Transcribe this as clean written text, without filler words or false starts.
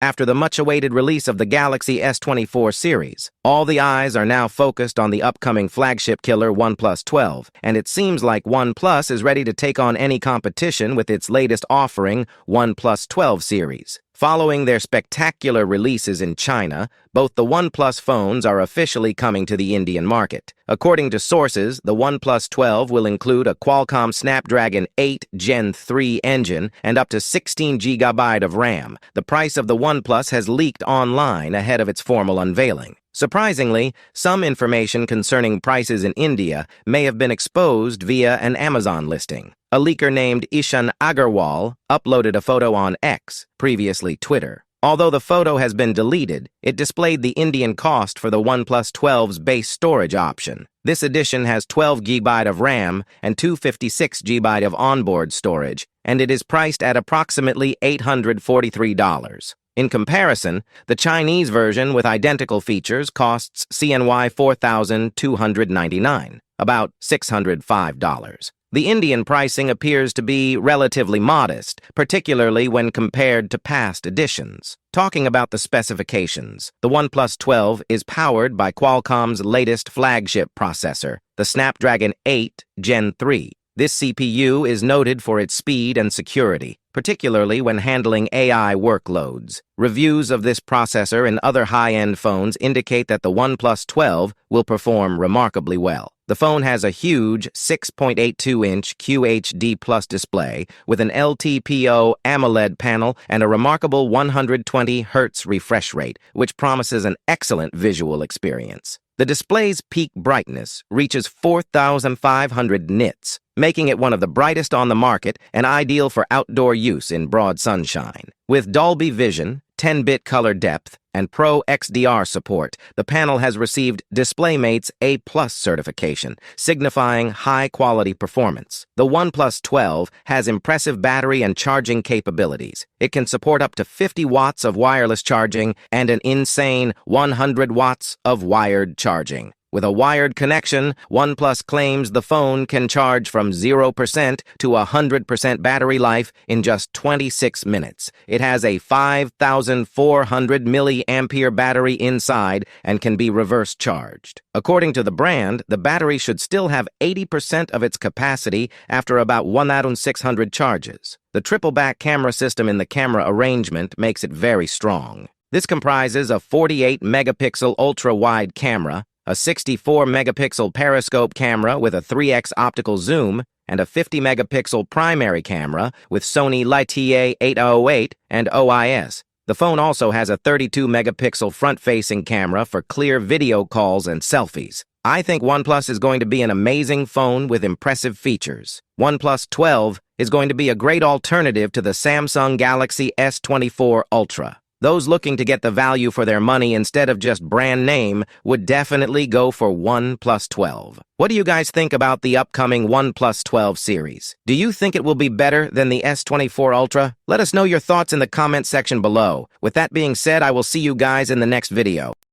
After the much-awaited release of the Galaxy S24 series, all the eyes are now focused on the upcoming flagship killer OnePlus 12, and it seems like OnePlus is ready to take on any competition with its latest offering, OnePlus 12 series. Following their spectacular releases in China, both the OnePlus phones are officially coming to the Indian market. According to sources, the OnePlus 12 will include a Qualcomm Snapdragon 8 Gen 3 engine and up to 16 GB of RAM. The price of the OnePlus has leaked online ahead of its formal unveiling. Surprisingly, some information concerning prices in India may have been exposed via an Amazon listing. A leaker named Ishan Agarwal uploaded a photo on X, previously Twitter. Although the photo has been deleted, it displayed the Indian cost for the OnePlus 12's base storage option. This edition has 12 GB of RAM and 256 GB of onboard storage, and it is priced at approximately $843. In comparison, the Chinese version with identical features costs CNY 4,299, about $605. The Indian pricing appears to be relatively modest, particularly when compared to past editions. Talking about the specifications, the OnePlus 12 is powered by Qualcomm's latest flagship processor, the Snapdragon 8 Gen 3. This CPU is noted for its speed and security, particularly when handling AI workloads. Reviews of this processor and other high-end phones indicate that the OnePlus 12 will perform remarkably well. The phone has a huge 6.82-inch QHD Plus display with an LTPO AMOLED panel and a remarkable 120 Hz refresh rate, which promises an excellent visual experience. The display's peak brightness reaches 4,500 nits, making it one of the brightest on the market and ideal for outdoor use in broad sunshine. With Dolby Vision, 10-bit color depth, and Pro XDR support, the panel has received DisplayMate's A+ certification, signifying high-quality performance. The OnePlus 12 has impressive battery and charging capabilities. It can support up to 50 watts of wireless charging and an insane 100 watts of wired charging. With a wired connection, OnePlus claims the phone can charge from 0% to 100% battery life in just 26 minutes. It has a 5,400 milliampere battery inside and can be reverse charged. According to the brand, the battery should still have 80% of its capacity after about 1,600 charges. The triple-back camera system in the camera arrangement makes it very strong. This comprises a 48-megapixel ultra-wide camera, a 64-megapixel periscope camera with a 3x optical zoom, and a 50-megapixel primary camera with Sony Lightia 808 and OIS. The phone also has a 32-megapixel front-facing camera for clear video calls and selfies. I think OnePlus is going to be an amazing phone with impressive features. OnePlus 12 is going to be a great alternative to the Samsung Galaxy S24 Ultra. Those looking to get the value for their money instead of just brand name would definitely go for OnePlus 12. What do you guys think about the upcoming OnePlus 12 series? Do you think it will be better than the S24 Ultra? Let us know your thoughts in the comment section below. With that being said, I will see you guys in the next video.